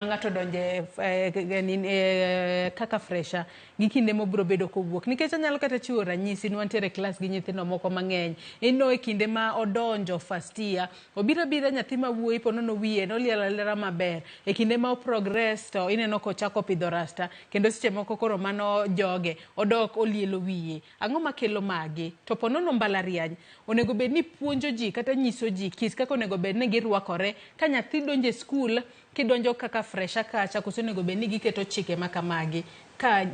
Ng'ato donje kaka fresha gi kinde mobro bedo kowuok nikech anyalo kata chiwo ranyisi ni wantiere klas gi nyithindo moko mang'eny ino e kinde ma odonjo first year obiro nyathi ma wuoyi ponono wiye nolielo lera maber e kinde ma o progress to ineno ko chako pidho rasta kendo seche moko koro mano joge odok olielo wiye ang'o makelo magi to ponono mbalariany onego bed ni puonjo ji kata nyiso ji kit kaka onego bed ni girwakore ka nyathi donje skul kidonjo kaka fresha kacha koso onego bed ni giketo chike makamagi ka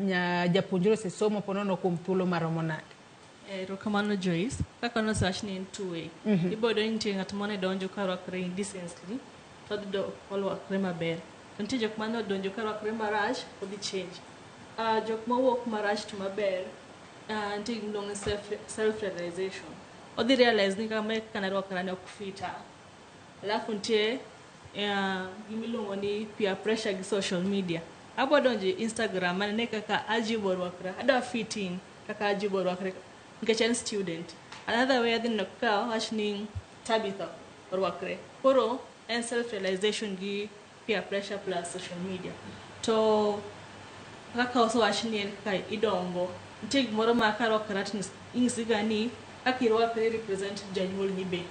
japuonjre osesomo ponono kuom thuolo maromo nade. Rokamano Joyce, kaka nosach ni in two way. Ibodo nitie ng'at mane donjo ka rwakre indecently, to do olwakre maber. Nitie jok mane donjo ka rwakre marach, odhi change. Jok mawuok marach to maber, nitie gimluongo self-realization. Odhi realize ni kama kana rwakra ne ok fita. Alafu nitie gimiluongo ni peer pressure gi social media. Abo donjo Instagram mane kaka ajibo rwakra, ada fit in kaka ajibo rwakra nikech en student. Another way adhi nokao wachni Tabitha rwakre. Koro en self-realization gi peer pressure plus social media. To kaka oso wachni en kaka idongo. Nitie gimoro ma karwakra ing'isiga ni kaka irwakre represent janyuolni be.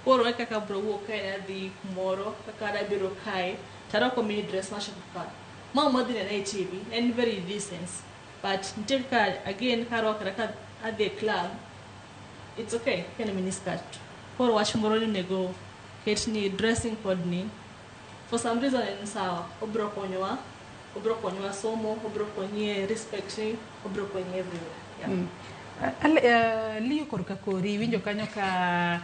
Koro e kaka bro wuok kae adhi kumoro kaka adabiro kae tarwako mini dress machalo kaka ma modhi nena e TV en very decent but nitie kaka again karwakra ka adhi e club it's okay kene mini skirt. Koro wach moro ni nego ket ni dressing code ni for some reason en sawa obro konyowa somo obro konyi respect ni obro konyi everywhere. Liyo korka kori winjo kanyo ka